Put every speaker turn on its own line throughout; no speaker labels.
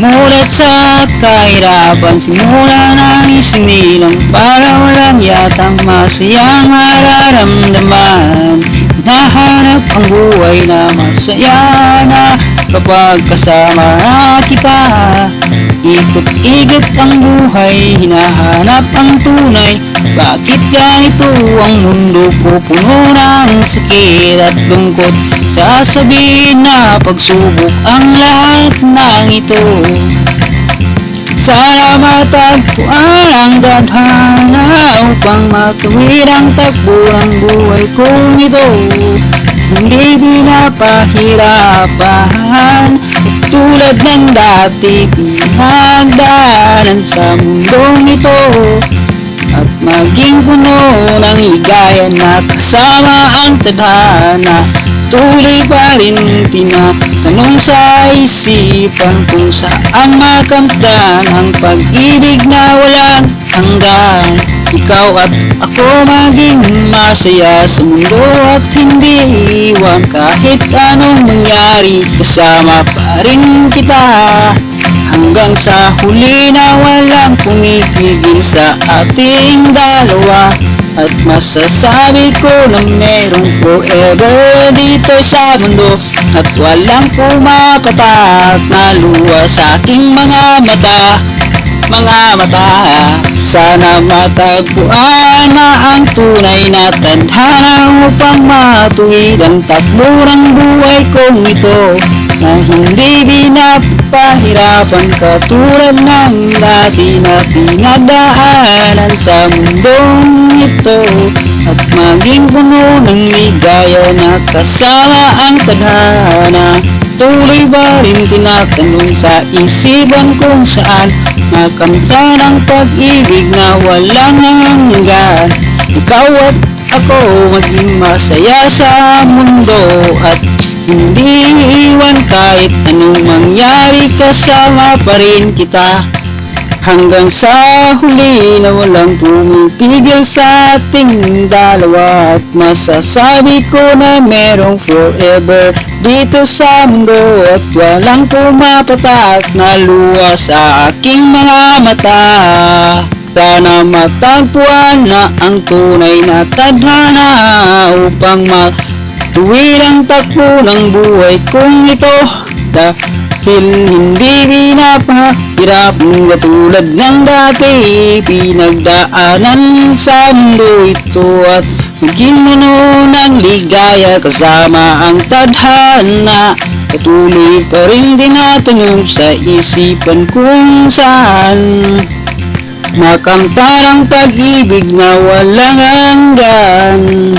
Mulat sa kahirapan, simula nang isinilang para walang yatang masayang mararamdaman. Hinahanap ang buhay na masaya na kapag kasama kita. Ikot-ikot ang buhay, hinahanap ang tunay. Bakit ganito ang mundo ko, puno ng sakit at lungkot? Sasabihin na pagsubok ang lahat ng ito. Sana matagpuan ang dadhana upang matuwid ang takbo ng buhay kong ito. Hindi pinapahirapan tulad ng dati pinagdaanan sa mundong ito. At maging puno ng ligaya na kasama ang tadhana. Tuloy pa rin tinatanong sa isipan kung saan makamtan ang pag-ibig na walang hanggan. Ikaw at ako maging masaya sa mundo at hindi iwan kahit anong mangyari. Kasama pa rin kita hanggang sa huli na walang pumipigil sa ating dalawa. At masasabi ko na merong forever dito sa mundo. At walang pumapatak na luha sa aking mga mata. Sana matagpuan na ang tunay na tadhana upang matuwid ang takbo ng buhay kong ito. Na hindi pinapahirapan katulad ng dati na pinagdaanan sa mundong ito. At maging puno ng ligaya na kasama ang tadhana. Tuloy ba rin tinatanong sa isipan kung saan makamtan ang pag-ibig na walang hanggan. Ikaw at ako maging masaya sa mundo at hindi iwan kahit anong mangyari. Kasama pa rin kita hanggang sa huli na walang pumipigil sa ating dalawa. At masasabi ko na merong forever dito sa mundo. At walang pumapatak na luha sa aking mga mata. Sana matagpuan na ang tunay na tadhana upang matuwid ang takbo ng buhay kong ito. Dahil hindi pinapahirapan katulad ng dati pinagdaanan sa mundo ito. At maging puno ng ligaya kasama ang tadhana. Patuloy pa rin tinatanong sa isipan kung saan makamtan ang pag-ibig na walang hanggan.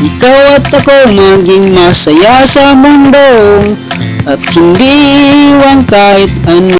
Ikaw at ako maging masaya sa mundo at hindi iwan kahit ano.